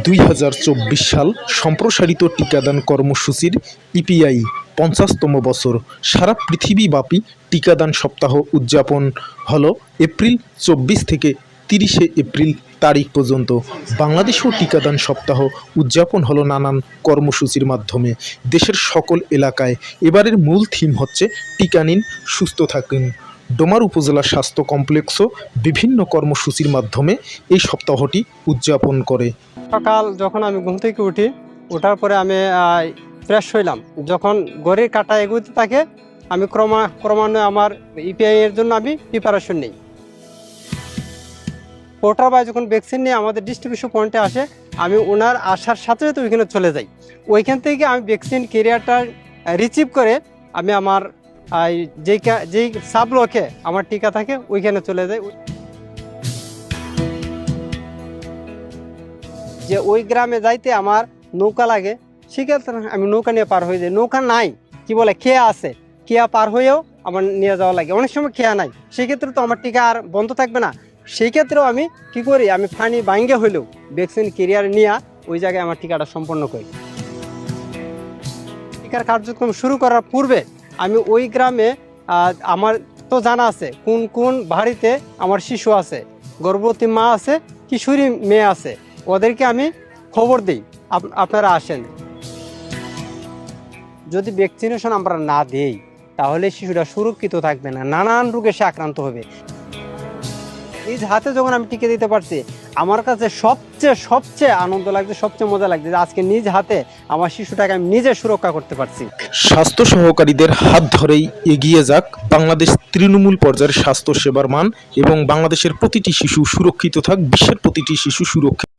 2024 সাল সম্প্রসারিত টিকাদান কর্মসূচির ইপিআই 50তম বছর সারা পৃথিবীব্যাপী টিকাদান সপ্তাহ উদযাপন হলো এপ্রিল 24 থেকে 30 এপ্রিল তারিখ পর্যন্ত। বাংলাদেশেও টিকাদান সপ্তাহ উদযাপন হলো নানান কর্মসূচির মাধ্যমে দেশের সকল এলাকায়। এবারের মূল থিম হচ্ছে টিকা নিন, সুস্থ থাকুন। ডোমার উপজেলা স্বাস্থ্য কমপ্লেক্সও বিভিন্ন কর্মসূচির মাধ্যমে এই সপ্তাহটি উদযাপন করে। সকাল যখন আমি ঘুম থেকে উঠি, ওঠার পরে আমি ফ্রেশ হইলাম, যখন ঘড়ির কাঁটা এগোতে থাকে আমি ক্রমান্বয়ে আমার ইপিআই এর জন্য আমি প্রিপারেশন নিই। 4টা বাজে যখন ভ্যাকসিন নিয়ে আমাদের ডিস্ট্রিবিউশন পয়েন্টে আসে, আমি ওনার আসার সাথে সাথে ওইখানে চলে যাই। ওইখান থেকে আমি ভ্যাকসিন ক্যারিয়ারটা রিসিভ করে আমি আমার যেই সাব ব্লকে আমার টিকা থাকে ওইখানে চলে যাই। যে ওই গ্রামে যাইতে আমার নৌকা লাগে, সেক্ষেত্রে আমি নৌকা নিয়ে পার হয়ে যাই। নৌকা নাই, কি বলে খেয়া আছে, খেয়া পার হয়েও আমার নিয়ে যাওয়া লাগে। অনেক সময় খেয়া নাই, সেক্ষেত্রে তো আমার টিকা আর বন্ধ থাকবে না। সেই ক্ষেত্রেও আমি কি করি, আমি পানি ভাঙ্গে হইলেও ভ্যাকসিন ক্যারিয়ার নিয়ে ওই জায়গায় আমার টিকাটা সম্পন্ন করি। টিকার কার্যক্রম শুরু করার পূর্বে আমি ওই গ্রামে আমার তো জানা আছে কোন কোন বাড়িতে আমার শিশু আছে, গর্ভবতী মা আছে, কিশোরী মেয়ে আছে, ওদেরকে আমি খবর দিই আপনারা আসেন। যদি ভ্যাকসিনেশন আমরা না দেই তাহলে শিশুরা সুরক্ষিত থাকবে না, নানান রোগে সে আক্রান্ত হবে। নিজ হাতে যখন আমি টিকে দিতে পারছি, আমার কাছে সবচেয়ে আনন্দ লাগছে, সবচেয়ে মজা লাগছে যে আজকে নিজ হাতে আমার শিশুটাকে আমি নিজে সুরক্ষা করতে পারছি। স্বাস্থ্য সহকারীদের হাত ধরেই এগিয়ে যাক বাংলাদেশ, তৃণমূল পর্যায়ের স্বাস্থ্য সেবার মান এবং বাংলাদেশের প্রতিটি শিশু সুরক্ষিত থাক, বিশ্বের প্রতিটি শিশু সুরক্ষিত।